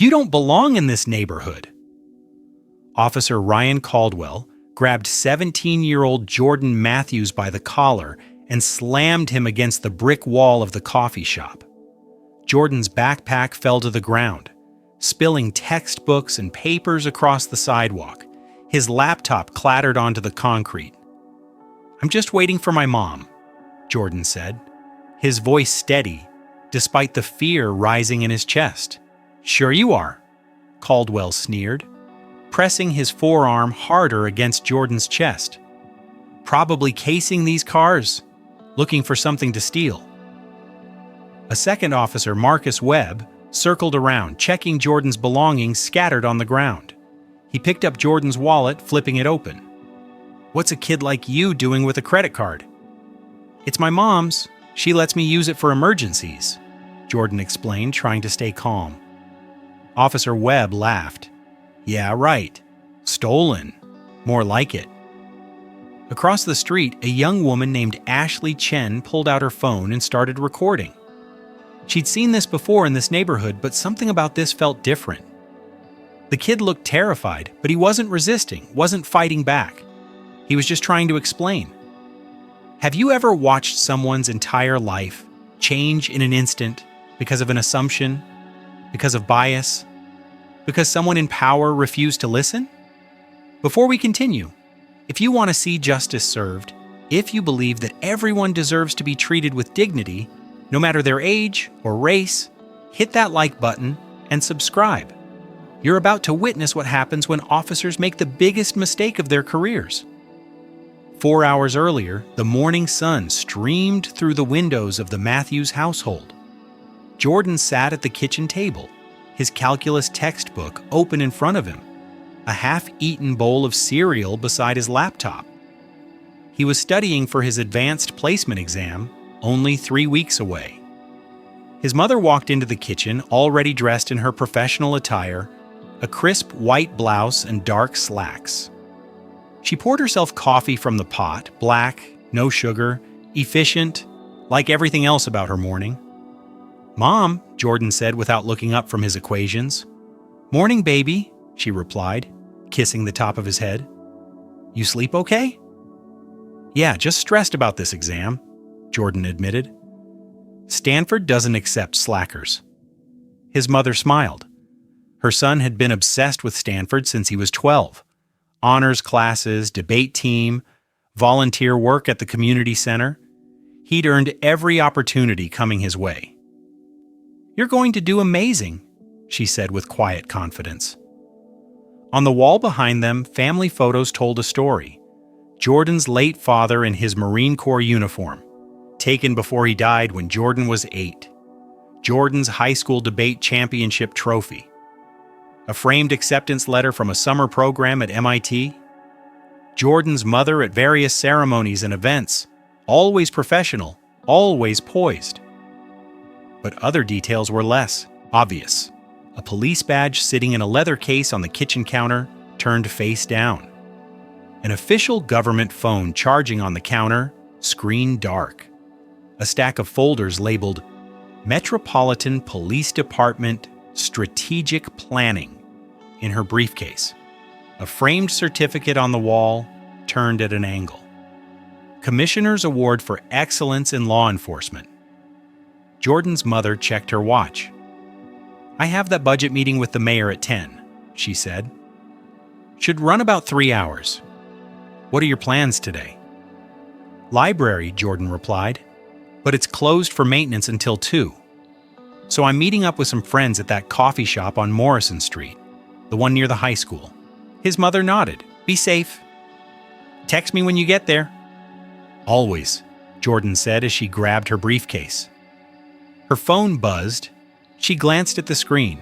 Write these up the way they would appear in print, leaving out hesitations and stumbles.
You don't belong in this neighborhood." Officer Ryan Caldwell grabbed 17-year-old Jordan Matthews by the collar and slammed him against the brick wall of the coffee shop. Jordan's backpack fell to the ground, spilling textbooks and papers across the sidewalk. His laptop clattered onto the concrete. "I'm just waiting for my mom," Jordan said, his voice steady, despite the fear rising in his chest. "Sure you are," Caldwell sneered, pressing his forearm harder against Jordan's chest. "Probably casing these cars, looking for something to steal." A second officer, Marcus Webb, circled around, checking Jordan's belongings scattered on the ground. He picked up Jordan's wallet, flipping it open. "What's a kid like you doing with a credit card?" "It's my mom's. She lets me use it for emergencies," Jordan explained, trying to stay calm. Officer Webb laughed. "Yeah, right. Stolen. More like it." Across the street, a young woman named Ashley Chen pulled out her phone and started recording. She'd seen this before in this neighborhood, but something about this felt different. The kid looked terrified, but he wasn't resisting, wasn't fighting back. He was just trying to explain. Have you ever watched someone's entire life change in an instant because of an assumption, because of bias, because someone in power refused to listen? Before we continue, if you want to see justice served, if you believe that everyone deserves to be treated with dignity, no matter their age or race, hit that like button and subscribe. You're about to witness what happens when officers make the biggest mistake of their careers. 4 hours earlier, the morning sun streamed through the windows of the Matthews household. Jordan sat at the kitchen table, his calculus textbook open in front of him, a half-eaten bowl of cereal beside his laptop. He was studying for his advanced placement exam, only 3 weeks away. His mother walked into the kitchen, already dressed in her professional attire, a crisp white blouse and dark slacks. She poured herself coffee from the pot, black, no sugar, efficient, like everything else about her morning. "Mom," Jordan said without looking up from his equations. "Morning, baby," she replied, kissing the top of his head. "You sleep okay?" "Yeah, just stressed about this exam," Jordan admitted. "Stanford doesn't accept slackers." His mother smiled. Her son had been obsessed with Stanford since he was 12. Honors classes, debate team, volunteer work at the community center. He'd earned every opportunity coming his way. "You're going to do amazing," she said with quiet confidence. On the wall behind them, family photos told a story. Jordan's late father in his Marine Corps uniform, taken before he died when Jordan was 8. Jordan's high school debate championship trophy. A framed acceptance letter from a summer program at MIT. Jordan's mother at various ceremonies and events, always professional, always poised. But other details were less obvious. A police badge sitting in a leather case on the kitchen counter, turned face down. An official government phone charging on the counter, screen dark. A stack of folders labeled Metropolitan Police Department Strategic Planning in her briefcase. A framed certificate on the wall, turned at an angle. Commissioner's Award for Excellence in Law Enforcement. Jordan's mother checked her watch. "I have that budget meeting with the mayor at 10, she said. "Should run about 3 hours. What are your plans today?" "Library," Jordan replied, "but it's closed for maintenance until 2. So I'm meeting up with some friends at that coffee shop on Morrison Street, the one near the high school." His mother nodded. "Be safe. Text me when you get there." "Always," Jordan said as she grabbed her briefcase. Her phone buzzed. She glanced at the screen.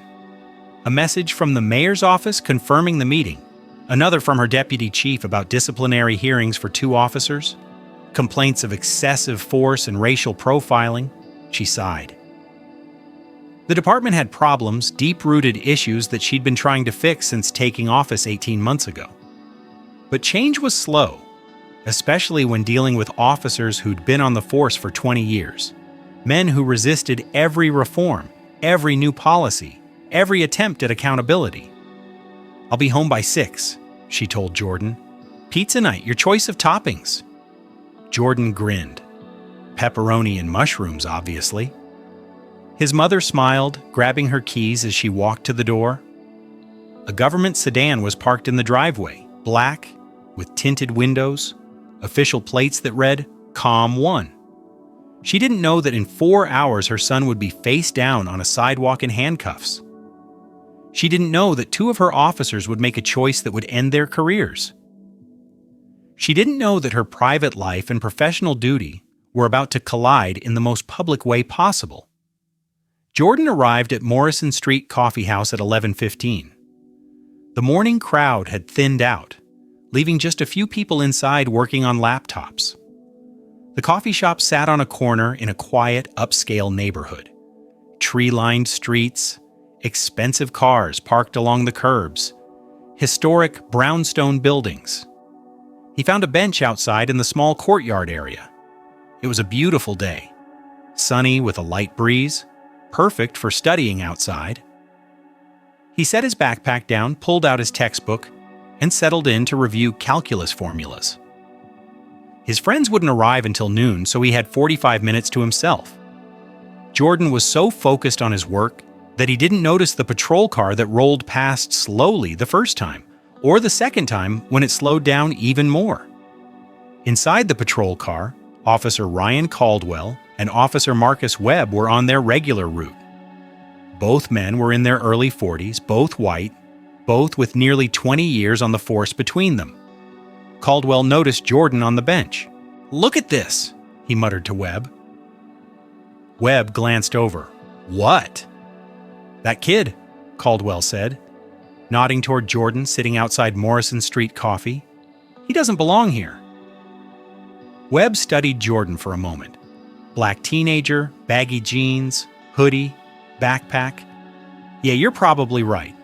A message from the mayor's office confirming the meeting. Another from her deputy chief about disciplinary hearings for 2 officers. Complaints of excessive force and racial profiling. She sighed. The department had problems, deep-rooted issues that she'd been trying to fix since taking office 18 months ago. But change was slow, especially when dealing with officers who'd been on the force for 20 years. Men who resisted every reform, every new policy, every attempt at accountability. "I'll be home by 6, she told Jordan. "Pizza night, your choice of toppings." Jordan grinned. Pepperoni and mushrooms, obviously. His mother smiled, grabbing her keys as she walked to the door. A government sedan was parked in the driveway, black, with tinted windows, official plates that read, "Calm 1. She didn't know that in 4 hours her son would be face down on a sidewalk in handcuffs. She didn't know that 2 of her officers would make a choice that would end their careers. She didn't know that her private life and professional duty were about to collide in the most public way possible. Jordan arrived at Morrison Street Coffee House at 11:15. The morning crowd had thinned out, leaving just a few people inside working on laptops. The coffee shop sat on a corner in a quiet, upscale neighborhood. Tree-lined streets, expensive cars parked along the curbs, historic brownstone buildings. He found a bench outside in the small courtyard area. It was a beautiful day, sunny with a light breeze, perfect for studying outside. He set his backpack down, pulled out his textbook, and settled in to review calculus formulas. His friends wouldn't arrive until noon, so he had 45 minutes to himself. Jordan was so focused on his work that he didn't notice the patrol car that rolled past slowly the first time, or the second time when it slowed down even more. Inside the patrol car, Officer Ryan Caldwell and Officer Marcus Webb were on their regular route. Both men were in their early 40s, both white, both with nearly 20 years on the force between them. Caldwell noticed Jordan on the bench. "Look at this," he muttered to Webb. Webb glanced over. "What?" "That kid," Caldwell said, nodding toward Jordan sitting outside Morrison Street Coffee. "He doesn't belong here." Webb studied Jordan for a moment. Black teenager, baggy jeans, hoodie, backpack. "Yeah, you're probably right.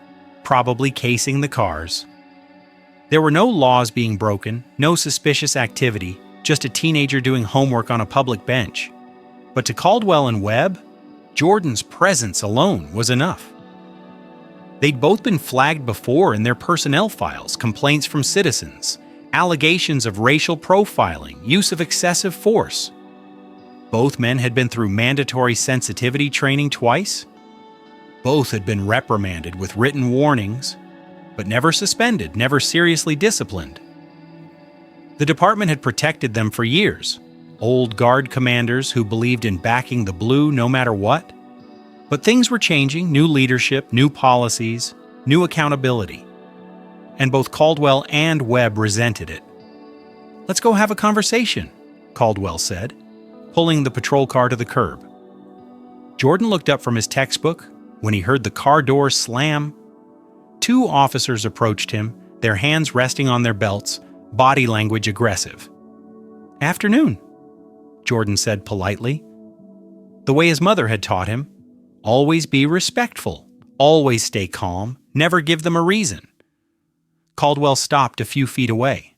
Probably casing the cars." There were no laws being broken, no suspicious activity, just a teenager doing homework on a public bench. But to Caldwell and Webb, Jordan's presence alone was enough. They'd both been flagged before in their personnel files, complaints from citizens, allegations of racial profiling, use of excessive force. Both men had been through mandatory sensitivity training twice. Both had been reprimanded with written warnings, but never suspended, never seriously disciplined. The department had protected them for years, old guard commanders who believed in backing the blue no matter what. But things were changing, new leadership, new policies, new accountability. And both Caldwell and Webb resented it. "Let's go have a conversation," Caldwell said, pulling the patrol car to the curb. Jordan looked up from his textbook when he heard the car door slam. 2 officers approached him, their hands resting on their belts, body language aggressive. "Afternoon," Jordan said politely. The way his mother had taught him, always be respectful, always stay calm, never give them a reason. Caldwell stopped a few feet away.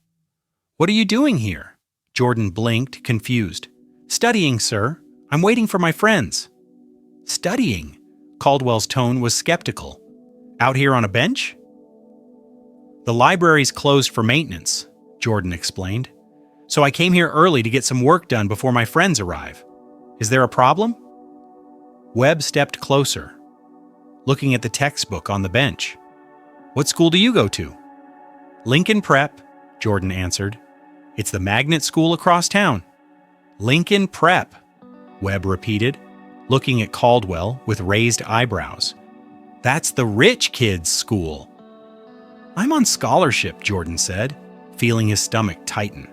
"What are you doing here?" Jordan blinked, confused. "Studying, sir. I'm waiting for my friends." "Studying?" Caldwell's tone was skeptical. "Out here on a bench?" "The library's closed for maintenance," Jordan explained. "So I came here early to get some work done before my friends arrive. Is there a problem?" Webb stepped closer, looking at the textbook on the bench. "What school do you go to?" "Lincoln Prep," Jordan answered. "It's the magnet school across town." "Lincoln Prep," Webb repeated, looking at Caldwell with raised eyebrows. "That's the rich kids' school." "I'm on scholarship," Jordan said, feeling his stomach tighten.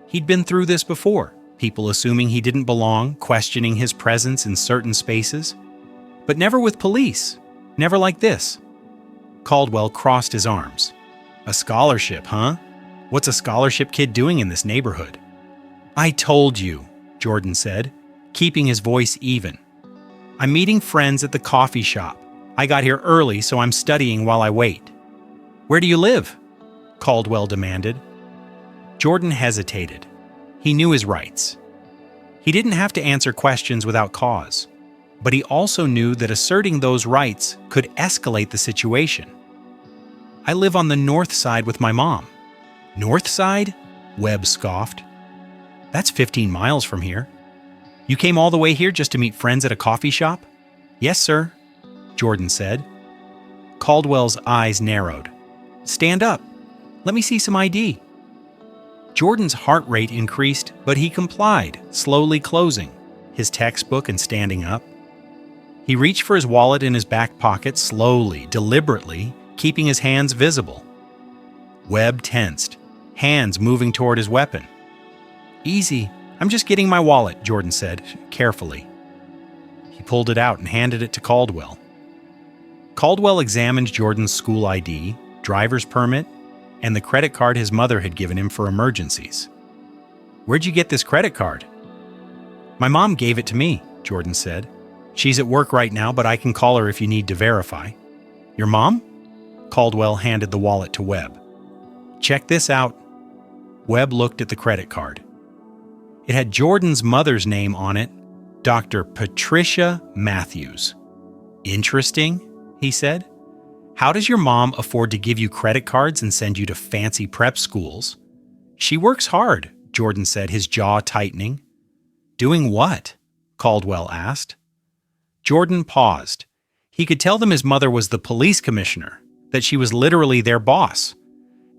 He'd been through this before, people assuming he didn't belong, questioning his presence in certain spaces. But never with police, never like this. Caldwell crossed his arms. "A scholarship, huh? What's a scholarship kid doing in this neighborhood?" "I told you," Jordan said, keeping his voice even. "I'm meeting friends at the coffee shop. I got here early, so I'm studying while I wait." "Where do you live?" Caldwell demanded. Jordan hesitated. He knew his rights. He didn't have to answer questions without cause. But he also knew that asserting those rights could escalate the situation. "I live on the north side with my mom." "North side?" Webb scoffed. "That's 15 miles from here." "You came all the way here just to meet friends at a coffee shop?" "Yes, sir," Jordan said. Caldwell's eyes narrowed. "Stand up. Let me see some ID." Jordan's heart rate increased, but he complied, slowly closing his textbook and standing up. He reached for his wallet in his back pocket, slowly, deliberately, keeping his hands visible. Webb tensed, hands moving toward his weapon. "Easy, I'm just getting my wallet," Jordan said, carefully. He pulled it out and handed it to Caldwell. Caldwell examined Jordan's school ID, driver's permit, and the credit card his mother had given him for emergencies. "Where'd you get this credit card?" "My mom gave it to me," Jordan said. "She's at work right now, but I can call her if you need to verify." "Your mom?" Caldwell handed the wallet to Webb. "Check this out." Webb looked at the credit card. It had Jordan's mother's name on it, Dr. Patricia Matthews. "Interesting," he said. "How does your mom afford to give you credit cards and send you to fancy prep schools?" "She works hard," Jordan said, his jaw tightening. "Doing what?" Caldwell asked. Jordan paused. He could tell them his mother was the police commissioner, that she was literally their boss,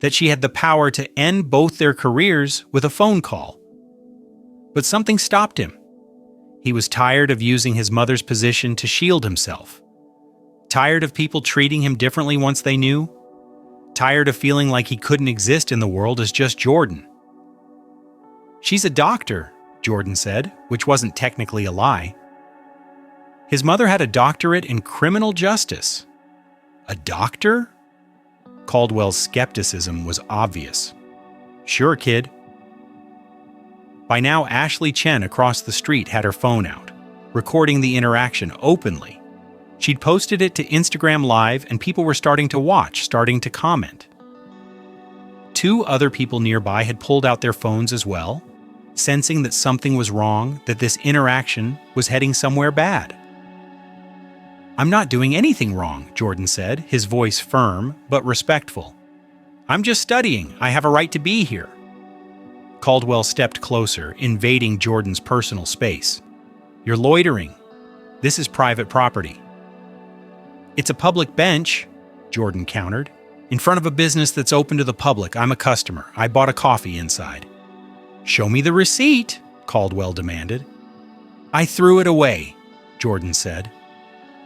that she had the power to end both their careers with a phone call. But something stopped him. He was tired of using his mother's position to shield himself. Tired of people treating him differently once they knew. Tired of feeling like he couldn't exist in the world as just Jordan. "She's a doctor," Jordan said, which wasn't technically a lie. His mother had a doctorate in criminal justice. A doctor? Caldwell's skepticism was obvious. "Sure, kid." By now, Ashley Chen across the street had her phone out, recording the interaction openly. She'd posted it to Instagram Live, and people were starting to watch, starting to comment. 2 other people nearby had pulled out their phones as well, sensing that something was wrong, that this interaction was heading somewhere bad. "I'm not doing anything wrong," Jordan said, his voice firm but respectful. "I'm just studying. I have a right to be here." Caldwell stepped closer, invading Jordan's personal space. "You're loitering. This is private property." "It's a public bench," Jordan countered. "In front of a business that's open to the public. I'm a customer. I bought a coffee inside." "Show me the receipt," Caldwell demanded. "I threw it away," Jordan said.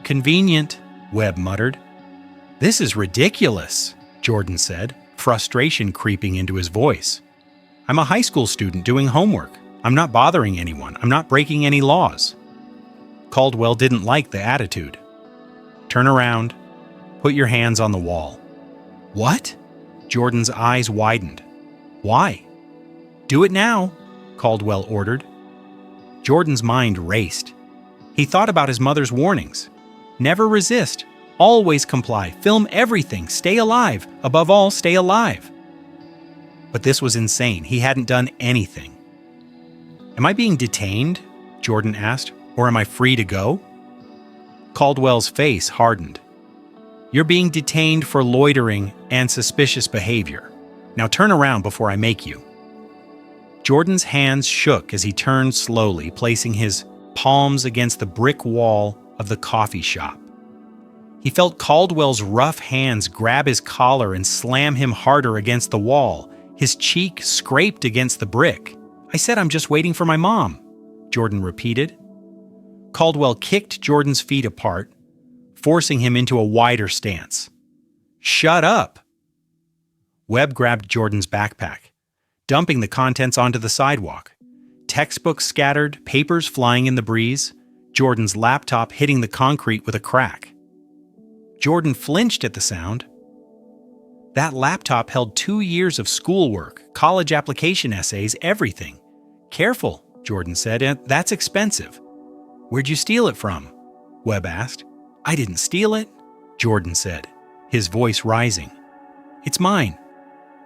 "Convenient," Webb muttered. "This is ridiculous," Jordan said, frustration creeping into his voice. "I'm a high school student doing homework. I'm not bothering anyone. I'm not breaking any laws." Caldwell didn't like the attitude. "Turn around. Put your hands on the wall." "What?" Jordan's eyes widened. "Why?" "Do it now," Caldwell ordered. Jordan's mind raced. He thought about his mother's warnings. Never resist. Always comply. Film everything. Stay alive. Above all, stay alive. But this was insane. He hadn't done anything. "Am I being detained?" Jordan asked. "Or am I free to go?" Caldwell's face hardened. "You're being detained for loitering and suspicious behavior. Now turn around before I make you." Jordan's hands shook as he turned slowly, placing his palms against the brick wall of the coffee shop. He felt Caldwell's rough hands grab his collar and slam him harder against the wall. His cheek scraped against the brick. "I said I'm just waiting for my mom," Jordan repeated. Caldwell kicked Jordan's feet apart, forcing him into a wider stance. "Shut up!" Webb grabbed Jordan's backpack, dumping the contents onto the sidewalk. Textbooks scattered, papers flying in the breeze, Jordan's laptop hitting the concrete with a crack. Jordan flinched at the sound. That laptop held 2 years of schoolwork, college application essays, everything. "Careful," Jordan said. "That's expensive." "Where'd you steal it from?" Webb asked. "I didn't steal it," Jordan said, his voice rising. "It's mine.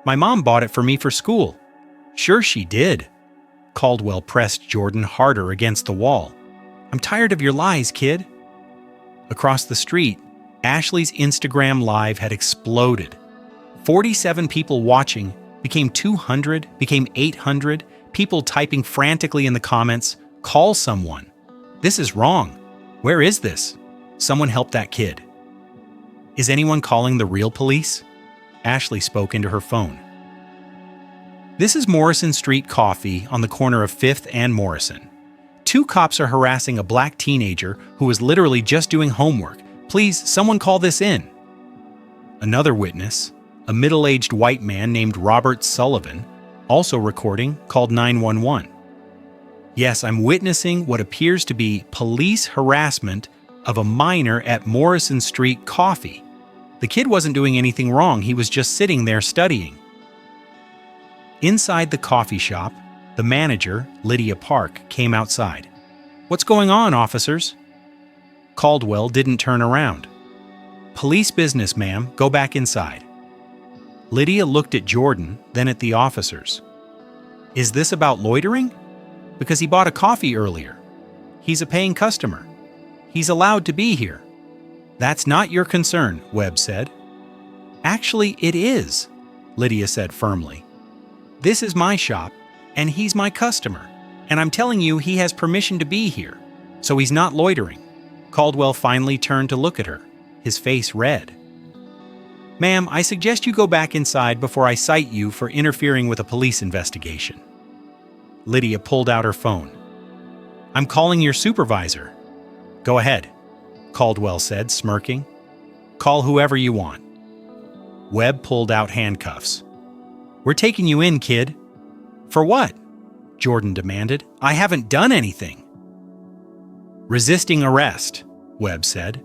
My mom bought it for me for school." "Sure she did." Caldwell pressed Jordan harder against the wall. I'm tired of your lies, kid. Across the street, Ashley's Instagram Live had exploded. 47 people watching became 200, became 800, people typing frantically in the comments, "Call someone. This is wrong. Where is this? Someone help that kid." "Is anyone calling the real police?" Ashley spoke into her phone. "This is Morrison Street Coffee on the corner of 5th and Morrison. 2 cops are harassing a black teenager who was literally just doing homework. Please, someone call this in." Another witness, a middle-aged white man named Robert Sullivan, also recording, called 911. "Yes, I'm witnessing what appears to be police harassment of a minor at Morrison Street Coffee. The kid wasn't doing anything wrong, he was just sitting there studying." Inside the coffee shop, the manager, Lydia Park, came outside. "What's going on, officers?" Caldwell didn't turn around. "Police business, ma'am. Go back inside." Lydia looked at Jordan, then at the officers. "Is this about loitering? Because he bought a coffee earlier. He's a paying customer. He's allowed to be here." "That's not your concern," Webb said. "Actually, it is," Lydia said firmly. "This is my shop, and he's my customer, and I'm telling you he has permission to be here, so he's not loitering." Caldwell finally turned to look at her, his face red. "Ma'am, I suggest you go back inside before I cite you for interfering with a police investigation." Lydia pulled out her phone. "I'm calling your supervisor." "Go ahead," Caldwell said, smirking. "Call whoever you want." Webb pulled out handcuffs. "We're taking you in, kid." "For what?" Jordan demanded. "I haven't done anything." "Resisting arrest," Webb said.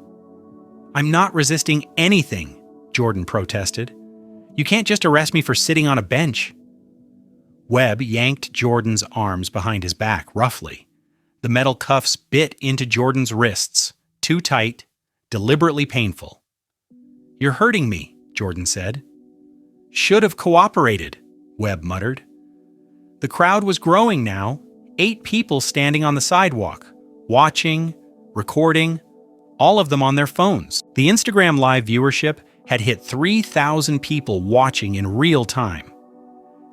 "I'm not resisting anything," Jordan protested. "You can't just arrest me for sitting on a bench." Webb yanked Jordan's arms behind his back roughly. The metal cuffs bit into Jordan's wrists, too tight, deliberately painful. "You're hurting me," Jordan said. "Should have cooperated," Webb muttered. The crowd was growing now, 8 people standing on the sidewalk, watching, recording, all of them on their phones. The Instagram Live viewership had hit 3,000 people watching in real time.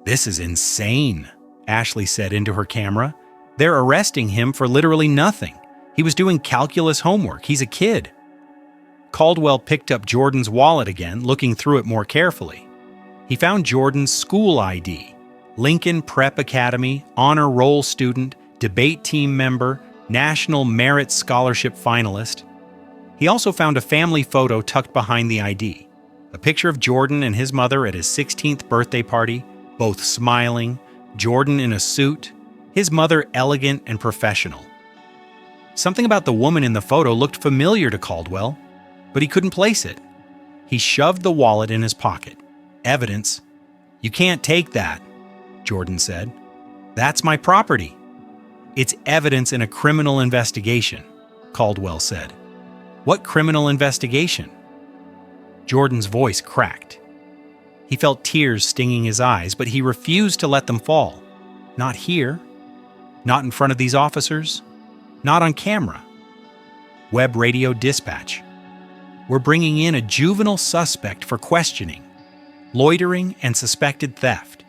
"This is insane," Ashley said into her camera. "They're arresting him for literally nothing. He was doing calculus homework. He's a kid." Caldwell picked up Jordan's wallet again, looking through it more carefully. He found Jordan's school ID, Lincoln Prep Academy, honor roll student, debate team member, National Merit Scholarship finalist. He also found a family photo tucked behind the ID, a picture of Jordan and his mother at his 16th birthday party, both smiling, Jordan in a suit, his mother elegant and professional. Something about the woman in the photo looked familiar to Caldwell, but he couldn't place it. He shoved the wallet in his pocket. "Evidence." "You can't take that," Jordan said. "That's my property." "It's evidence in a criminal investigation," Caldwell said. "What criminal investigation?" Jordan's voice cracked. He felt tears stinging his eyes, but he refused to let them fall. Not here. Not in front of these officers. Not on camera. Webb radioed dispatch. "We're bringing in a juvenile suspect for questioning. Loitering and suspected theft."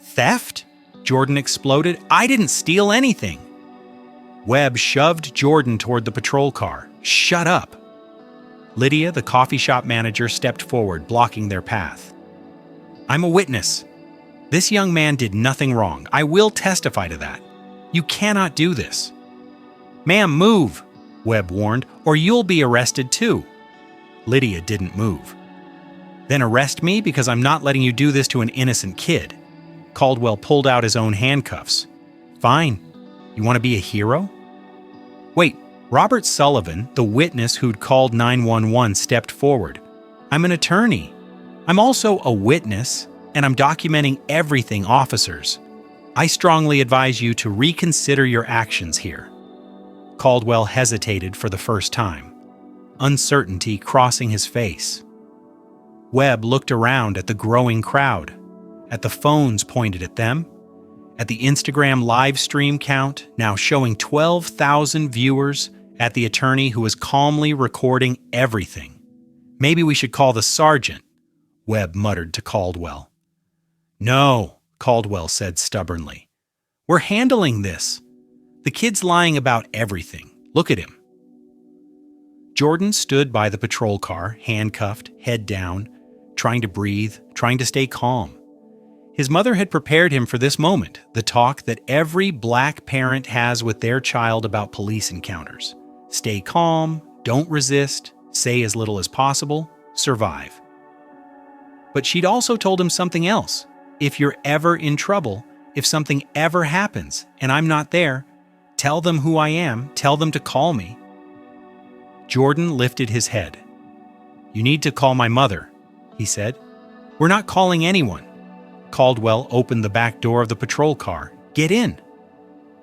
"Theft?" Jordan exploded. "I didn't steal anything." Webb shoved Jordan toward the patrol car. "Shut up." Lydia, the coffee shop manager, stepped forward, blocking their path. "I'm a witness. This young man did nothing wrong. I will testify to that. You cannot do this." "Ma'am, move," Webb warned, "or you'll be arrested too." Lydia didn't move. "Then arrest me because I'm not letting you do this to an innocent kid." Caldwell pulled out his own handcuffs. "Fine. You want to be a hero?" "Wait, Robert Sullivan, the witness who'd called 911, stepped forward. "I'm an attorney. I'm also a witness, and I'm documenting everything, officers. I strongly advise you to reconsider your actions here." Caldwell hesitated for the first time, uncertainty crossing his face. Webb looked around at the growing crowd, at the phones pointed at them, At the Instagram live stream count, now showing 12,000 viewers, at the attorney who is calmly recording everything. Maybe we should call the sergeant, Webb muttered to Caldwell. No, Caldwell said stubbornly. We're handling this. The kid's lying about everything. Look at him. Jordan stood by the patrol car, handcuffed, head down, trying to breathe, trying to stay calm. His mother had prepared him for this moment, the talk that every black parent has with their child about police encounters. Stay calm, don't resist, say as little as possible, survive. But she'd also told him something else. If you're ever in trouble, if something ever happens and I'm not there, tell them who I am, tell them to call me. Jordan lifted his head. You need to call my mother, he said. We're not calling anyone. Caldwell opened the back door of the patrol car. Get in.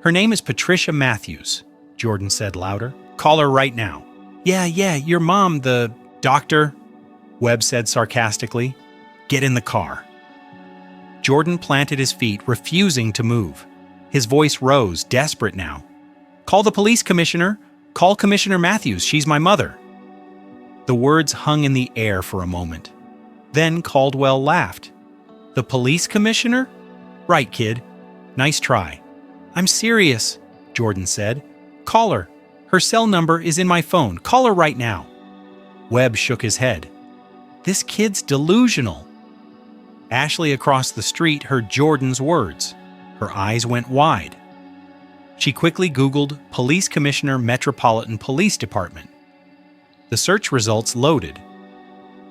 Her name is Patricia Matthews, Jordan said louder. Call her right now. Yeah, your mom, the doctor, Webb said sarcastically. Get in the car. Jordan planted his feet, refusing to move. His voice rose, desperate now. Call the police commissioner. Call Commissioner Matthews. She's my mother. The words hung in the air for a moment. Then Caldwell laughed. The police commissioner? Right, kid. Nice try. I'm serious, Jordan said. Call her. Her cell number is in my phone. Call her right now. Webb shook his head. This kid's delusional. Ashley across the street heard Jordan's words. Her eyes went wide. She quickly Googled Police Commissioner Metropolitan Police Department. The search results loaded.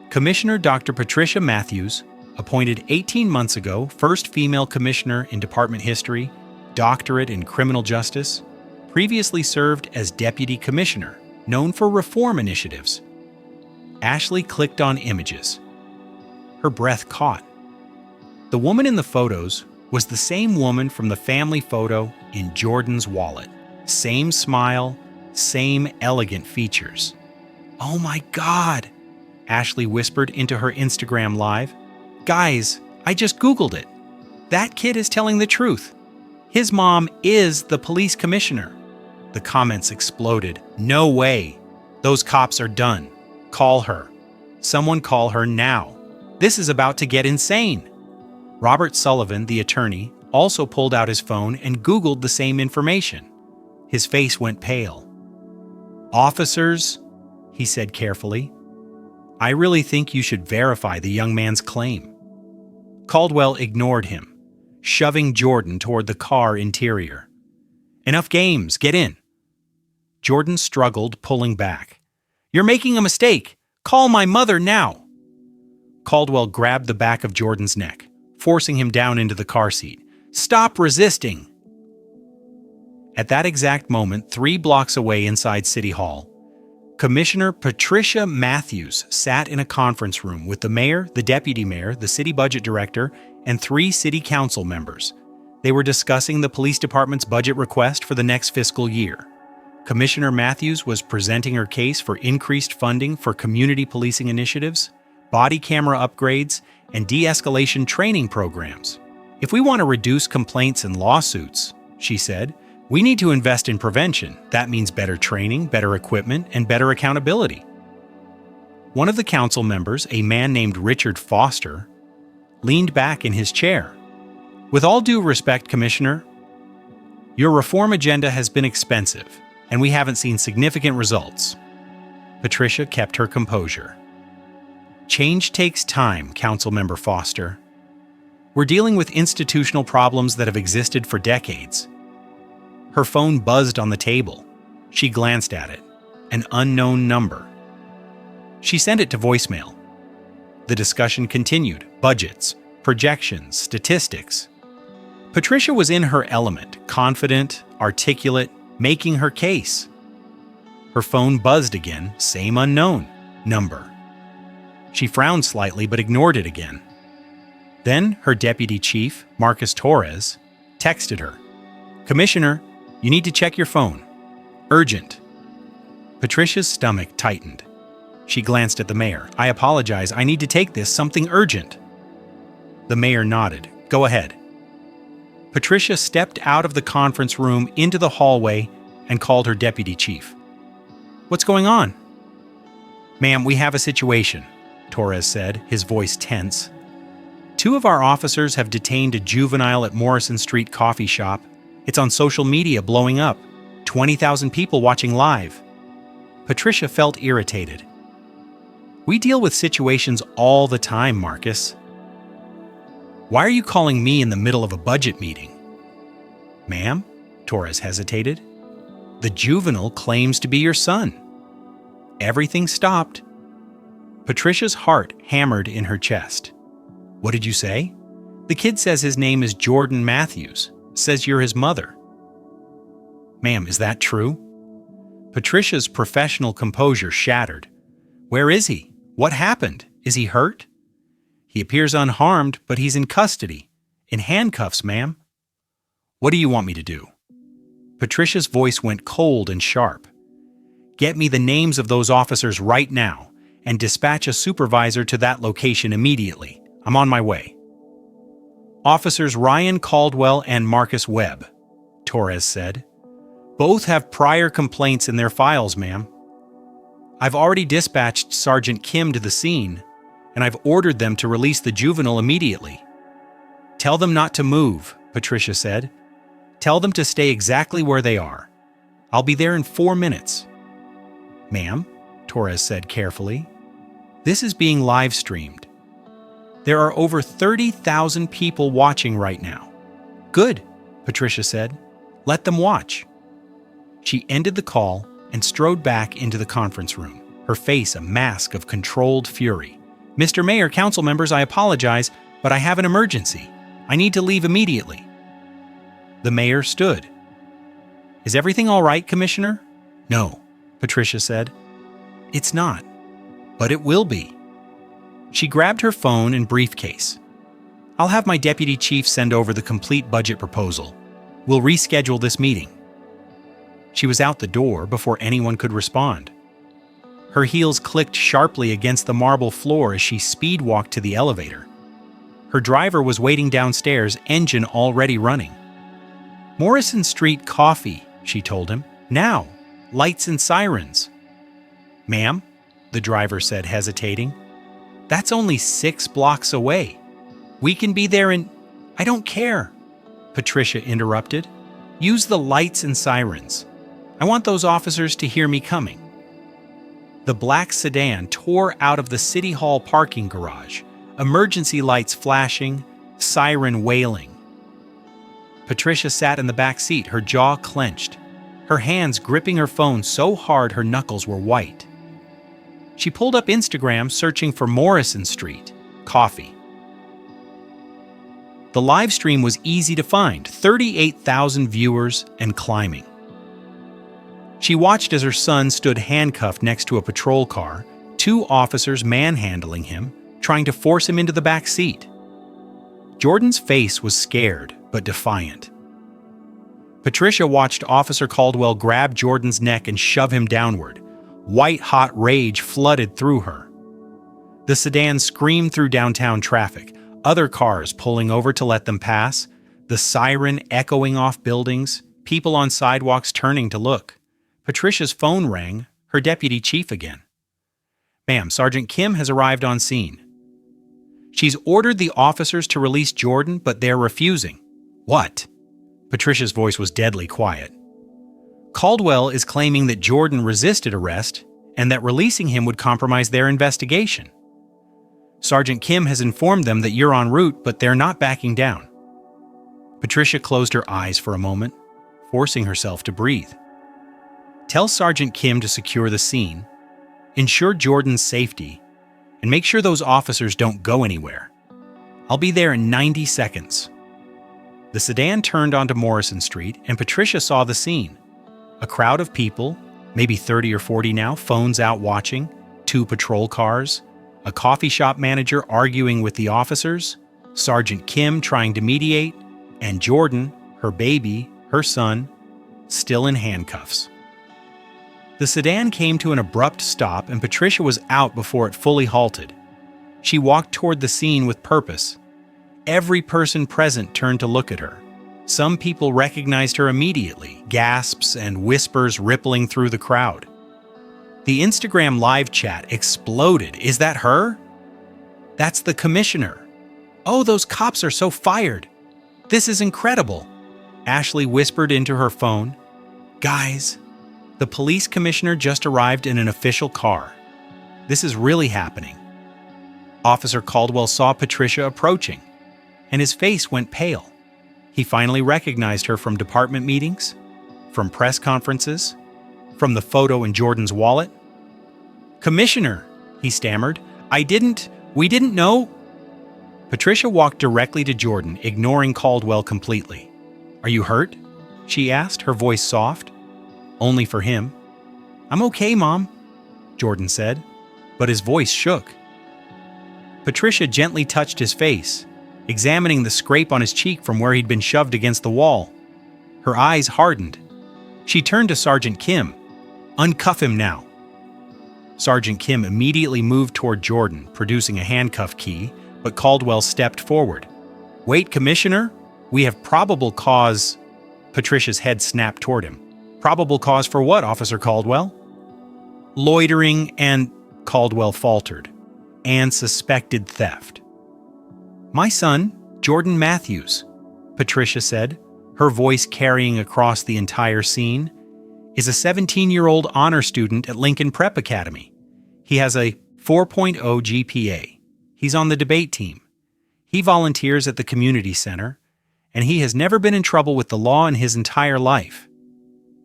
Commissioner Dr. Patricia Matthews, appointed 18 months ago, first female commissioner in department history, doctorate in criminal justice, previously served as deputy commissioner, known for reform initiatives. Ashley clicked on images. Her breath caught. The woman in the photos was the same woman from the family photo in Jordan's wallet. Same smile, same elegant features. Oh my God, Ashley whispered into her Instagram live. Guys, I just Googled it. That kid is telling the truth. His mom is the police commissioner. The comments exploded. No way. Those cops are done. Call her. Someone call her now. This is about to get insane. Robert Sullivan, the attorney, also pulled out his phone and Googled the same information. His face went pale. Officers, he said carefully, I really think you should verify the young man's claim. Caldwell ignored him, shoving Jordan toward the car interior. Enough games, get in. Jordan struggled, pulling back. You're making a mistake. Call my mother now. Caldwell grabbed the back of Jordan's neck, forcing him down into the car seat. Stop resisting. At that exact moment, 3 blocks away inside City Hall, Commissioner Patricia Matthews sat in a conference room with the mayor, the deputy mayor, the city budget director, and 3 city council members. They were discussing the police department's budget request for the next fiscal year. Commissioner Matthews was presenting her case for increased funding for community policing initiatives, body camera upgrades, and de-escalation training programs. If we want to reduce complaints and lawsuits, she said, we need to invest in prevention. That means better training, better equipment, and better accountability. One of the council members, a man named Richard Foster, leaned back in his chair. With all due respect, Commissioner, your reform agenda has been expensive, and we haven't seen significant results. Patricia kept her composure. Change takes time, Councilmember Foster. We're dealing with institutional problems that have existed for decades. Her phone buzzed on the table. She glanced at it. An unknown number. She sent it to voicemail. The discussion continued. Budgets, projections, statistics. Patricia was in her element, confident, articulate, making her case. Her phone buzzed again, same unknown number. She frowned slightly but ignored it again. Then her deputy chief, Marcus Torres, texted her. Commissioner, you need to check your phone. Urgent. Patricia's stomach tightened. She glanced at the mayor. I apologize. I need to take this. Something urgent. The mayor nodded. Go ahead. Patricia stepped out of the conference room into the hallway and called her deputy chief. "What's going on?" "Ma'am, we have a situation," Torres said, his voice tense. "Two of our officers have detained a juvenile at Morrison Street coffee shop. It's on social media blowing up. 20,000 people watching live." Patricia felt irritated. "We deal with situations all the time, Marcus. Why are you calling me in the middle of a budget meeting?" "Ma'am," Torres hesitated, "the juvenile claims to be your son." Everything stopped. Patricia's heart hammered in her chest. "What did you say?" "The kid says his name is Jordan Matthews. Says you're his mother." "Ma'am, is that true?" Patricia's professional composure shattered. "Where is he? What happened? Is he hurt?" "He appears unharmed, but he's in custody. In handcuffs, ma'am." "What do you want me to do?" Patricia's voice went cold and sharp. "Get me the names of those officers right now, and dispatch a supervisor to that location immediately. I'm on my way." "Officers Ryan Caldwell and Marcus Webb," Torres said. "Both have prior complaints in their files, ma'am." "I've already dispatched Sergeant Kim to the scene, and I've ordered them to release the juvenile immediately." "Tell them not to move," Patricia said. "Tell them to stay exactly where they are. I'll be there in 4 minutes." "Ma'am," Torres said carefully, "this is being live-streamed. There are over 30,000 people watching right now." "Good," Patricia said. "Let them watch." She ended the call and strode back into the conference room, her face a mask of controlled fury. "Mr. Mayor, council members, I apologize, but I have an emergency. I need to leave immediately." The mayor stood. "Is everything all right, Commissioner?" "No," Patricia said. "It's not, but it will be." She grabbed her phone and briefcase. "I'll have my deputy chief send over the complete budget proposal. We'll reschedule this meeting." She was out the door before anyone could respond. Her heels clicked sharply against the marble floor as she speed-walked to the elevator. Her driver was waiting downstairs, engine already running. "Morrison Street Coffee," she told him. "Now, lights and sirens." "Ma'am," the driver said, hesitating. "That's only 6 blocks away. We can be there in—" "I don't care," Patricia interrupted. "Use the lights and sirens. I want those officers to hear me coming." The black sedan tore out of the City Hall parking garage, emergency lights flashing, siren wailing. Patricia sat in the back seat, her jaw clenched, her hands gripping her phone so hard her knuckles were white. She pulled up Instagram, searching for Morrison Street Coffee. The live stream was easy to find, 38,000 viewers and climbing. She watched as her son stood handcuffed next to a patrol car, 2 officers manhandling him, trying to force him into the back seat. Jordan's face was scared but defiant. Patricia watched Officer Caldwell grab Jordan's neck and shove him downward. White-hot rage flooded through her. The sedan screamed through downtown traffic, other cars pulling over to let them pass, the siren echoing off buildings, people on sidewalks turning to look. Patricia's phone rang, her deputy chief again. "Ma'am, Sergeant Kim has arrived on scene. She's ordered the officers to release Jordan, but they're refusing." "What?" Patricia's voice was deadly quiet. "Caldwell is claiming that Jordan resisted arrest and that releasing him would compromise their investigation. Sergeant Kim has informed them that you're en route, but they're not backing down." Patricia closed her eyes for a moment, forcing herself to breathe. "Tell Sergeant Kim to secure the scene, ensure Jordan's safety, and make sure those officers don't go anywhere. I'll be there in 90 seconds. The sedan turned onto Morrison Street, and Patricia saw the scene. A crowd of people, maybe 30 or 40 now, phones out watching, 2 patrol cars, a coffee shop manager arguing with the officers, Sergeant Kim trying to mediate, and Jordan, her baby, her son, still in handcuffs. The sedan came to an abrupt stop, and Patricia was out before it fully halted. She walked toward the scene with purpose. Every person present turned to look at her. Some people recognized her immediately, gasps and whispers rippling through the crowd. The Instagram live chat exploded. Is that her? That's the commissioner. Oh, those cops are so fired. This is incredible. Ashley whispered into her phone. Guys, the police commissioner just arrived in an official car. This is really happening. Officer Caldwell saw Patricia approaching, and his face went pale. He finally recognized her from department meetings, from press conferences, from the photo in Jordan's wallet. "Commissioner," he stammered, we didn't know." Patricia walked directly to Jordan, ignoring Caldwell completely. "Are you hurt?" she asked, her voice soft. Only for him. "I'm okay, Mom," Jordan said, but his voice shook. Patricia gently touched his face, examining the scrape on his cheek from where he'd been shoved against the wall. Her eyes hardened. She turned to Sergeant Kim. "Uncuff him now." Sergeant Kim immediately moved toward Jordan, producing a handcuff key, but Caldwell stepped forward. "Wait, Commissioner, we have probable cause." Patricia's head snapped toward him. "Probable cause for what, Officer Caldwell?" "Loitering and," Caldwell faltered, "and suspected theft." "My son, Jordan Matthews," Patricia said, her voice carrying across the entire scene, "is a 17-year-old honor student at Lincoln Prep Academy. He has a 4.0 GPA. He's on the debate team. He volunteers at the community center, and he has never been in trouble with the law in his entire life."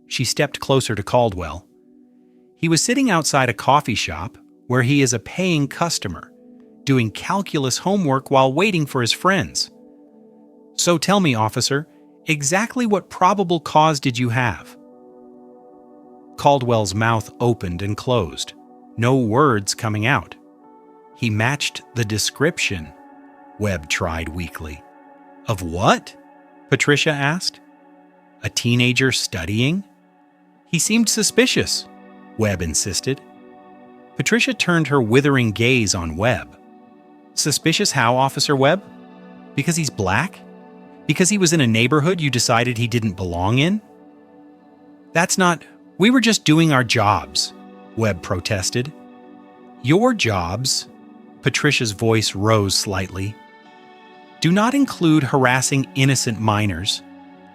She stepped closer to Caldwell. He was sitting outside a coffee shop where he is a paying customer, doing calculus homework while waiting for his friends. "So tell me, officer, exactly what probable cause did you have?" Caldwell's mouth opened and closed, no words coming out. "He matched the description," Webb tried weakly. "Of what?" Patricia asked. "A teenager studying?" "He seemed suspicious," Webb insisted. Patricia turned her withering gaze on Webb. "Suspicious how, Officer Webb? Because he's black? Because he was in a neighborhood you decided he didn't belong in?" "That's not... We were just doing our jobs," Webb protested. "Your jobs," Patricia's voice rose slightly, "do not include harassing innocent minors,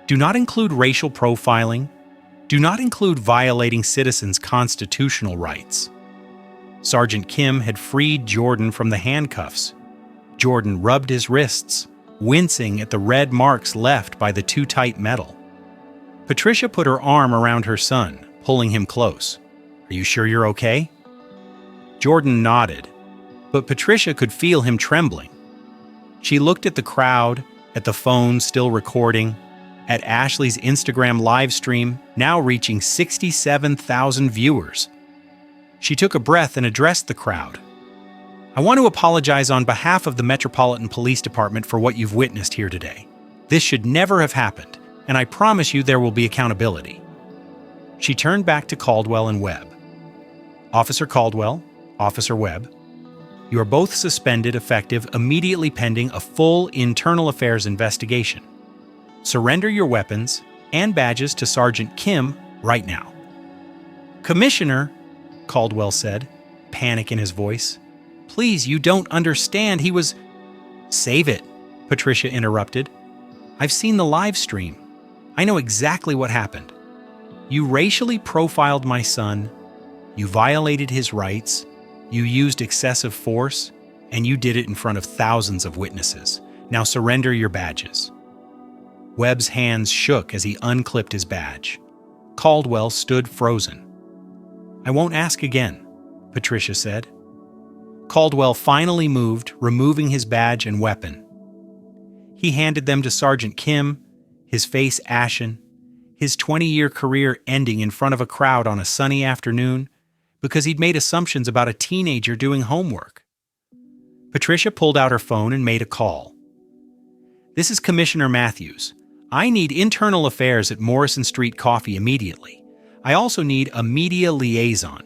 do not include racial profiling, do not include violating citizens' constitutional rights." Sergeant Kim had freed Jordan from the handcuffs. Jordan rubbed his wrists, wincing at the red marks left by the too tight metal. Patricia put her arm around her son, pulling him close. "Are you sure you're okay?" Jordan nodded, but Patricia could feel him trembling. She looked at the crowd, at the phone still recording, at Ashley's Instagram live stream, now reaching 67,000 viewers. She took a breath and addressed the crowd. "I want to apologize on behalf of the Metropolitan Police Department for what you've witnessed here today. This should never have happened, and I promise you there will be accountability." She turned back to Caldwell and Webb. "Officer Caldwell, Officer Webb, you are both suspended effective immediately pending a full internal affairs investigation. Surrender your weapons and badges to Sergeant Kim right now." "Commissioner," Caldwell said, panic in his voice. "Please, you don't understand. He was—" "Save it," Patricia interrupted. "I've seen the live stream. I know exactly what happened. You racially profiled my son, you violated his rights, you used excessive force, and you did it in front of thousands of witnesses. Now surrender your badges." Webb's hands shook as he unclipped his badge. Caldwell stood frozen. "I won't ask again," Patricia said. Caldwell finally moved, removing his badge and weapon. He handed them to Sergeant Kim, his face ashen, his 20-year career ending in front of a crowd on a sunny afternoon because he'd made assumptions about a teenager doing homework. Patricia pulled out her phone and made a call. "This is Commissioner Matthews. I need internal affairs at Morrison Street Coffee immediately. I also need a media liaison,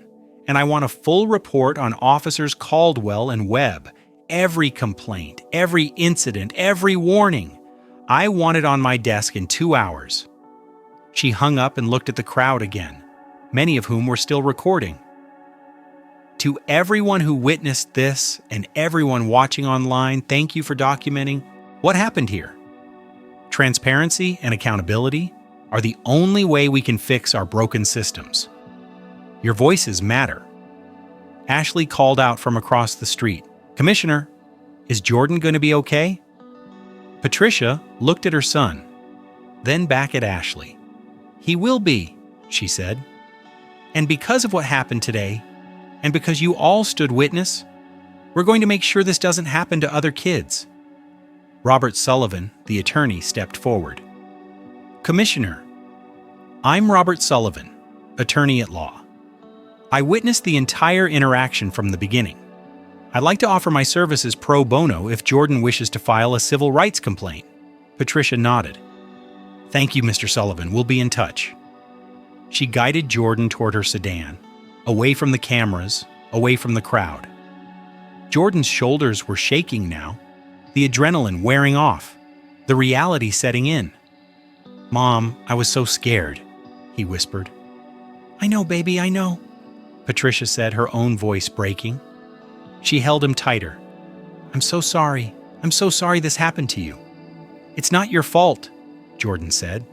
and I want a full report on Officers Caldwell and Webb, every complaint, every incident, every warning. I want it on my desk in 2 hours." She hung up and looked at the crowd again, many of whom were still recording. "To everyone who witnessed this and everyone watching online, thank you for documenting what happened here. Transparency and accountability are the only way we can fix our broken systems. Your voices matter." Ashley called out from across the street, "Commissioner, is Jordan going to be okay?" Patricia looked at her son, then back at Ashley. "He will be," she said. "And because of what happened today, and because you all stood witness, we're going to make sure this doesn't happen to other kids." Robert Sullivan, the attorney, stepped forward. "Commissioner, I'm Robert Sullivan, attorney at law. I witnessed the entire interaction from the beginning. I'd like to offer my services pro bono if Jordan wishes to file a civil rights complaint." Patricia nodded. "Thank you, Mr. Sullivan. We'll be in touch." She guided Jordan toward her sedan, away from the cameras, away from the crowd. Jordan's shoulders were shaking now, the adrenaline wearing off, the reality setting in. "Mom, I was so scared," he whispered. "I know, baby, I know," Patricia said, her own voice breaking. She held him tighter. I'm so sorry this happened to you." "It's not your fault," Jordan said.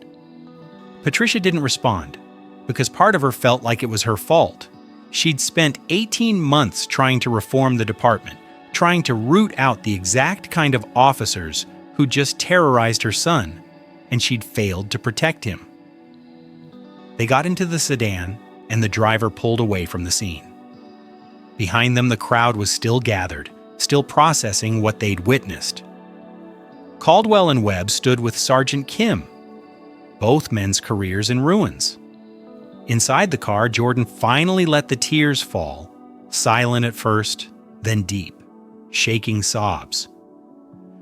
Patricia didn't respond, because part of her felt like it was her fault. She'd spent 18 months trying to reform the department, trying to root out the exact kind of officers who just terrorized her son, and she'd failed to protect him. They got into the sedan, and the driver pulled away from the scene. Behind them, the crowd was still gathered, still processing what they'd witnessed. Caldwell and Webb stood with Sergeant Kim, both men's careers in ruins. Inside the car, Jordan finally let the tears fall, silent at first, then deep, shaking sobs.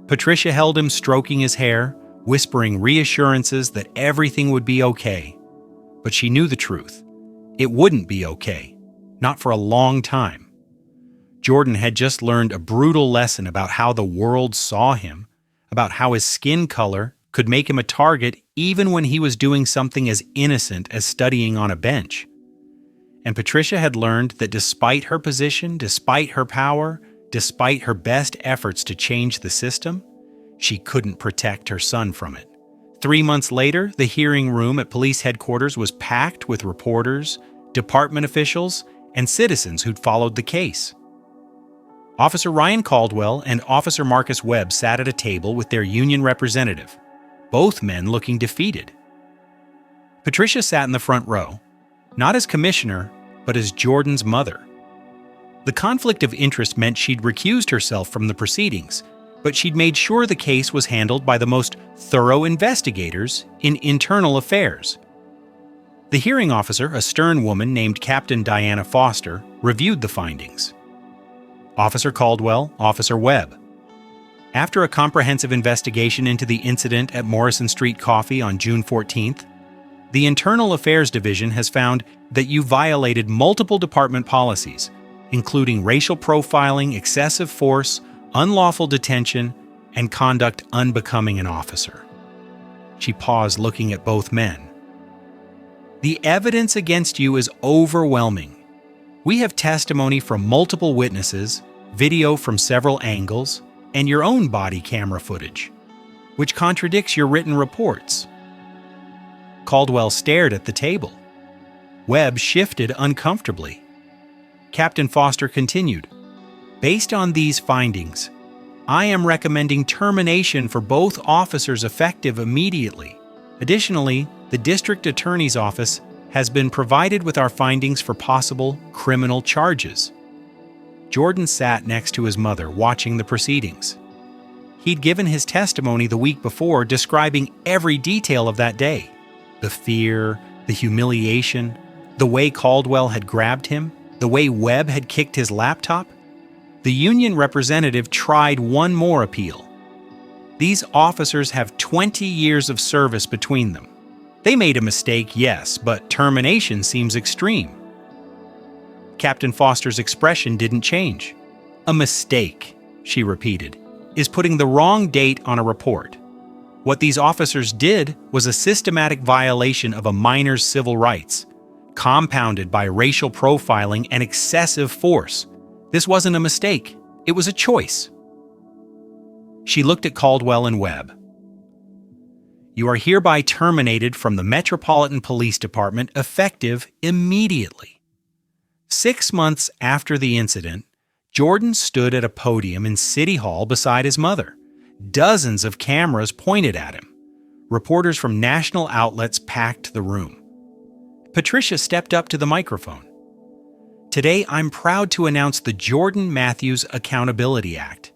Patricia held him, stroking his hair, whispering reassurances that everything would be okay. But she knew the truth. It wouldn't be okay, not for a long time. Jordan had just learned a brutal lesson about how the world saw him, about how his skin color could make him a target even when he was doing something as innocent as studying on a bench. And Patricia had learned that despite her position, despite her power, despite her best efforts to change the system, she couldn't protect her son from it. 3 months later, the hearing room at police headquarters was packed with reporters, department officials, and citizens who'd followed the case. Officer Ryan Caldwell and Officer Marcus Webb sat at a table with their union representative, both men looking defeated. Patricia sat in the front row, not as commissioner, but as Jordan's mother. The conflict of interest meant she'd recused herself from the proceedings, but she'd made sure the case was handled by the most thorough investigators in internal affairs. The hearing officer, a stern woman named Captain Diana Foster, reviewed the findings. Officer Caldwell, Officer Webb. After a comprehensive investigation into the incident at Morrison Street Coffee on June 14th, the Internal Affairs Division has found that you violated multiple department policies, including racial profiling, excessive force, unlawful detention, and conduct unbecoming an officer. She paused, looking at both men. The evidence against you is overwhelming. We have testimony from multiple witnesses, video from several angles, and your own body camera footage, which contradicts your written reports. Caldwell stared at the table. Webb shifted uncomfortably. Captain Foster continued, "Based on these findings, I am recommending termination for both officers effective immediately. Additionally, the District Attorney's Office has been provided with our findings for possible criminal charges." Jordan sat next to his mother, watching the proceedings. He'd given his testimony the week before, describing every detail of that day. The fear, the humiliation, the way Caldwell had grabbed him, the way Webb had kicked his laptop. The union representative tried one more appeal. These officers have 20 years of service between them. They made a mistake, yes, but termination seems extreme. Captain Foster's expression didn't change. "A mistake," she repeated, "is putting the wrong date on a report. What these officers did was a systematic violation of a minor's civil rights, compounded by racial profiling and excessive force. This wasn't a mistake, it was a choice. She looked at Caldwell and Webb. You are hereby terminated from the Metropolitan Police Department effective immediately. 6 months after the incident, Jordan stood at a podium in City Hall beside his mother. Dozens of cameras pointed at him. Reporters from national outlets packed the room. Patricia stepped up to the microphone. Today, I'm proud to announce the Jordan Matthews Accountability Act,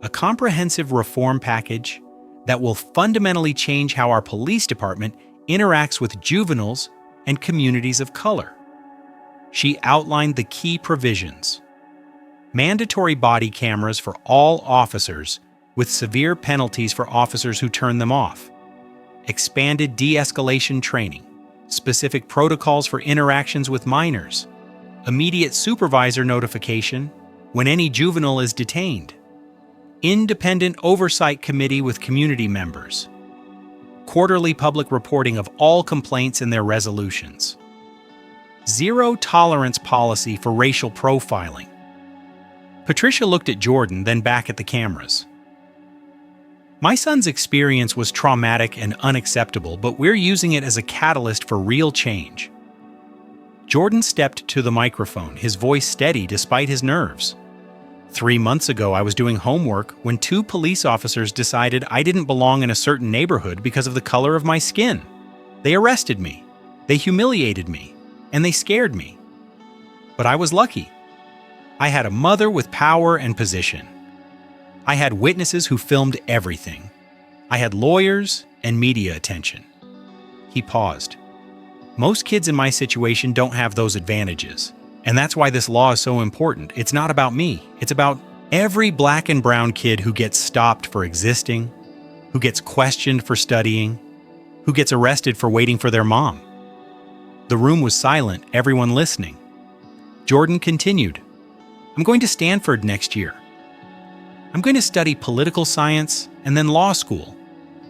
a comprehensive reform package that will fundamentally change how our police department interacts with juveniles and communities of color. She outlined the key provisions. Mandatory body cameras for all officers with severe penalties for officers who turn them off. Expanded de-escalation training. Specific protocols for interactions with minors. Immediate supervisor notification when any juvenile is detained. Independent oversight committee with community members. Quarterly public reporting of all complaints and their resolutions. Zero tolerance policy for racial profiling. Patricia looked at Jordan, then back at the cameras. My son's experience was traumatic and unacceptable, but we're using it as a catalyst for real change. Jordan stepped to the microphone, his voice steady despite his nerves. 3 months ago, I was doing homework when 2 police officers decided I didn't belong in a certain neighborhood because of the color of my skin. They arrested me, they humiliated me, and they scared me. But I was lucky. I had a mother with power and position. I had witnesses who filmed everything. I had lawyers and media attention. He paused. Most kids in my situation don't have those advantages. And that's why this law is so important. It's not about me. It's about every black and brown kid who gets stopped for existing, who gets questioned for studying, who gets arrested for waiting for their mom. The room was silent, everyone listening. Jordan continued. I'm going to Stanford next year. I'm going to study political science and then law school,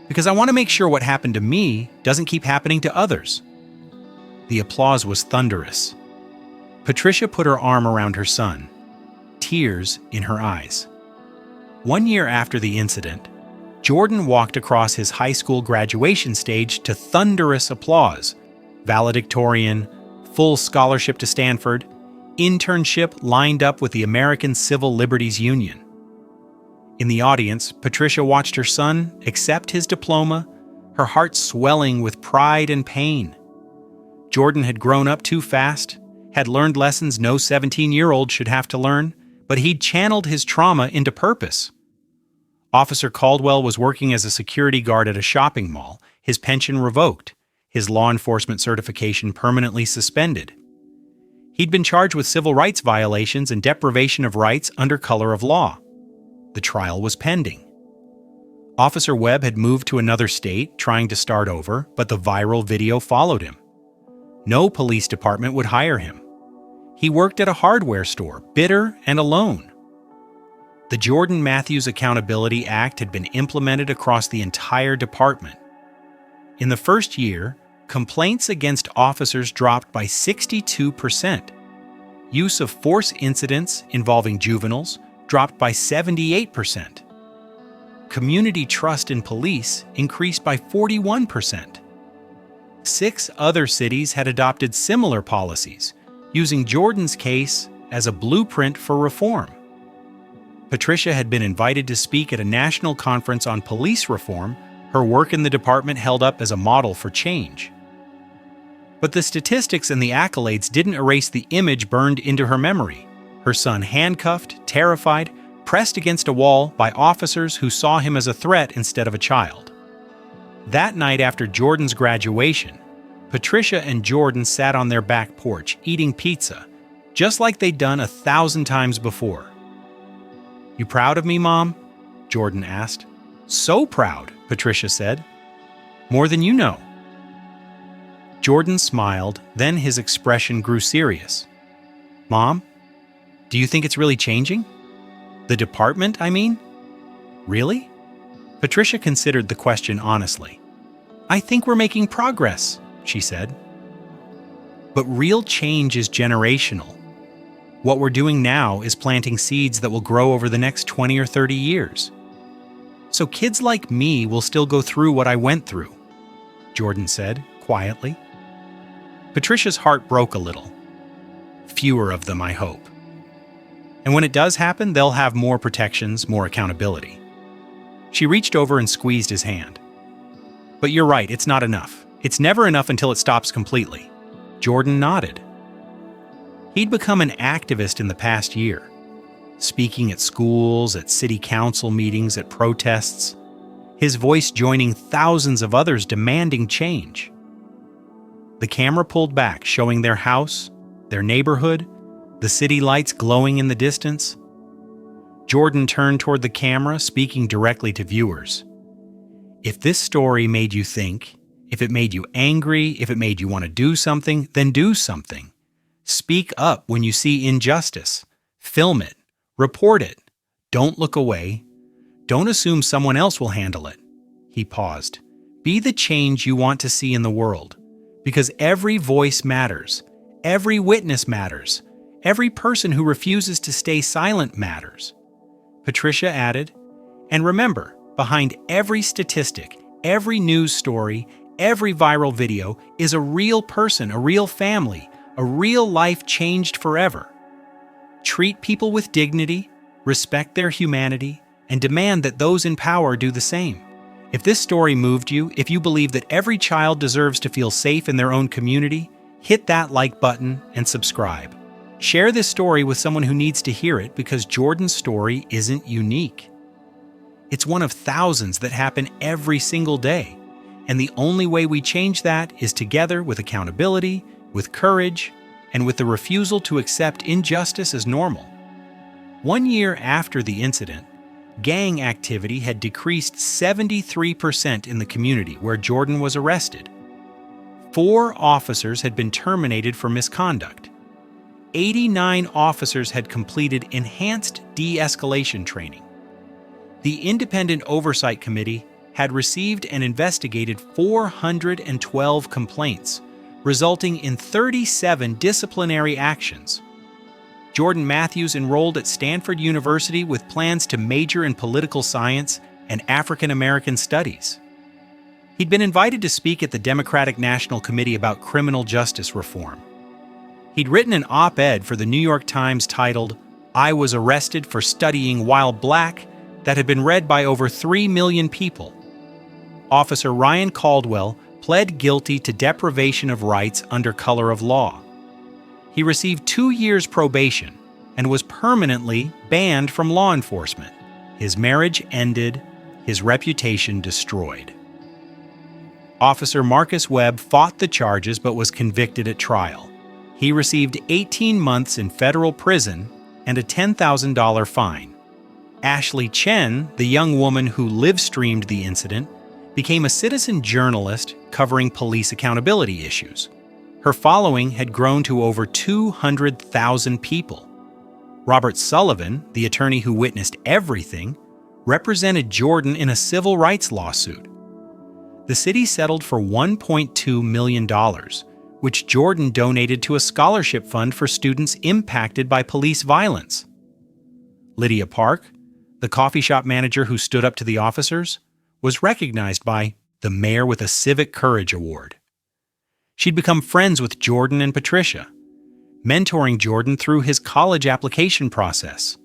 because I want to make sure what happened to me doesn't keep happening to others. The applause was thunderous. Patricia put her arm around her son, tears in her eyes. 1 year after the incident, Jordan walked across his high school graduation stage to thunderous applause. Valedictorian, full scholarship to Stanford, internship lined up with the American Civil Liberties Union. In the audience, Patricia watched her son accept his diploma, her heart swelling with pride and pain. Jordan had grown up too fast, had learned lessons no 17-year-old should have to learn, but he'd channeled his trauma into purpose. Officer Caldwell was working as a security guard at a shopping mall, his pension revoked, his law enforcement certification permanently suspended. He'd been charged with civil rights violations and deprivation of rights under color of law. The trial was pending. Officer Webb had moved to another state, trying to start over, but the viral video followed him. No police department would hire him. He worked at a hardware store, bitter and alone. The Jordan Matthews Accountability Act had been implemented across the entire department. In the first year, complaints against officers dropped by 62%. Use of force incidents involving juveniles dropped by 78%. Community trust in police increased by 41%. 6 other cities had adopted similar policies, using Jordan's case as a blueprint for reform. Patricia had been invited to speak at a national conference on police reform, her work in the department held up as a model for change. But the statistics and the accolades didn't erase the image burned into her memory. Her son handcuffed, terrified, pressed against a wall by officers who saw him as a threat instead of a child. That night after Jordan's graduation, Patricia and Jordan sat on their back porch eating pizza, just like they'd done 1,000 times before. "You proud of me, Mom?" Jordan asked. "So proud," Patricia said. "More than you know." Jordan smiled, then his expression grew serious. "Mom, do you think it's really changing? The department, I mean? Really?" Patricia considered the question honestly. "I think we're making progress," she said. But real change is generational. What we're doing now is planting seeds that will grow over the next 20 or 30 years. So kids like me will still go through what I went through, Jordan said, quietly. Patricia's heart broke a little. Fewer of them, I hope. And when it does happen, they'll have more protections, more accountability. She reached over and squeezed his hand. But you're right, it's not enough. It's never enough until it stops completely. Jordan nodded. He'd become an activist in the past year, speaking at schools, at city council meetings, at protests, his voice joining thousands of others demanding change. The camera pulled back, showing their house, their neighborhood, the city lights glowing in the distance. Jordan turned toward the camera, speaking directly to viewers. If this story made you think, if it made you angry, if it made you want to do something, then do something. Speak up when you see injustice. Film it. Report it. Don't look away. Don't assume someone else will handle it. He paused. Be the change you want to see in the world, because every voice matters. Every witness matters. Every person who refuses to stay silent matters. Patricia added, and remember, behind every statistic, every news story, every viral video is a real person, a real family, a real life changed forever. Treat people with dignity, respect their humanity, and demand that those in power do the same. If this story moved you, if you believe that every child deserves to feel safe in their own community, hit that like button and subscribe. Share this story with someone who needs to hear it, because Jordan's story isn't unique. It's one of thousands that happen every single day. And the only way we change that is together, with accountability, with courage, and with the refusal to accept injustice as normal. 1 year after the incident, gang activity had decreased 73% in the community where Jordan was arrested. 4 officers had been terminated for misconduct. 89 officers had completed enhanced de-escalation training. The Independent Oversight Committee had received and investigated 412 complaints, resulting in 37 disciplinary actions. Jordan Matthews enrolled at Stanford University with plans to major in political science and African American studies. He'd been invited to speak at the Democratic National Committee about criminal justice reform. He'd written an op-ed for the New York Times titled, "I Was Arrested for Studying While Black," that had been read by over 3 million people. Officer Ryan Caldwell pled guilty to deprivation of rights under color of law. He received 2 years probation and was permanently banned from law enforcement. His marriage ended, his reputation destroyed. Officer Marcus Webb fought the charges but was convicted at trial. He received 18 months in federal prison and a $10,000 fine. Ashley Chen, the young woman who live-streamed the incident, became a citizen journalist covering police accountability issues. Her following had grown to over 200,000 people. Robert Sullivan, the attorney who witnessed everything, represented Jordan in a civil rights lawsuit. The city settled for $1.2 million, which Jordan donated to a scholarship fund for students impacted by police violence. Lydia Park, the coffee shop manager who stood up to the officers, was recognized by the Mayor with a Civic Courage Award. She'd become friends with Jordan and Patricia, mentoring Jordan through his college application process.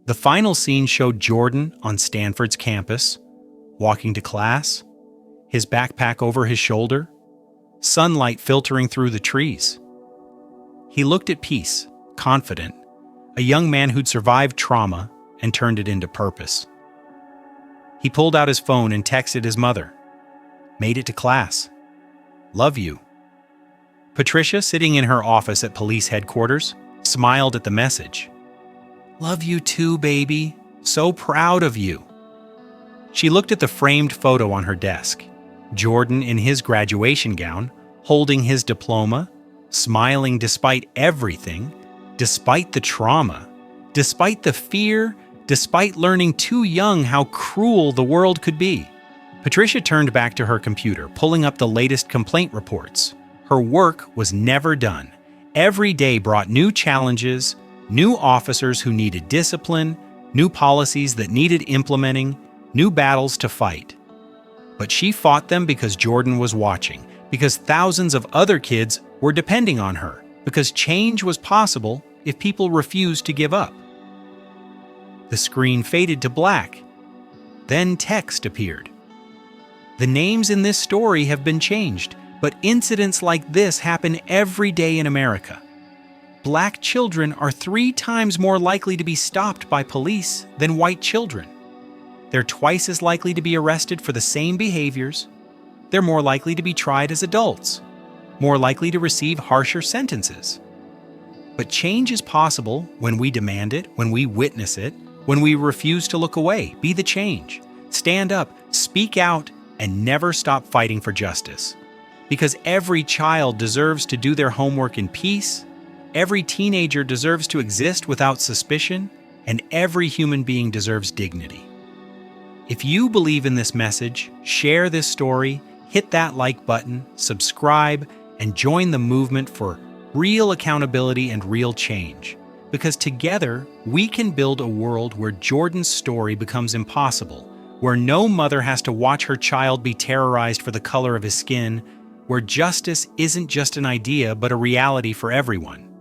The final scene showed Jordan on Stanford's campus, walking to class, his backpack over his shoulder, sunlight filtering through the trees. He looked at peace, confident, a young man who'd survived trauma and turned it into purpose. He pulled out his phone and texted his mother. "Made it to class. Love you." Patricia, sitting in her office at police headquarters, smiled at the message. "Love you too, baby. So proud of you." She looked at the framed photo on her desk. Jordan in his graduation gown, holding his diploma, smiling despite everything, despite the trauma, despite the fear, despite learning too young how cruel the world could be. Patricia turned back to her computer, pulling up the latest complaint reports. Her work was never done. Every day brought new challenges, new officers who needed discipline, new policies that needed implementing, new battles to fight. But she fought them because Jordan was watching, because thousands of other kids were depending on her, because change was possible if people refused to give up. The screen faded to black. Then text appeared. The names in this story have been changed, but incidents like this happen every day in America. Black children are 3 times more likely to be stopped by police than white children. They're twice as likely to be arrested for the same behaviors. They're more likely to be tried as adults, more likely to receive harsher sentences. But change is possible when we demand it, when we witness it, when we refuse to look away. Be the change. Stand up, speak out, and never stop fighting for justice. Because every child deserves to do their homework in peace, every teenager deserves to exist without suspicion, and every human being deserves dignity. If you believe in this message, share this story, hit that like button, subscribe, and join the movement for real accountability and real change. Because together, we can build a world where Jordan's story becomes impossible, where no mother has to watch her child be terrorized for the color of his skin, where justice isn't just an idea but a reality for everyone.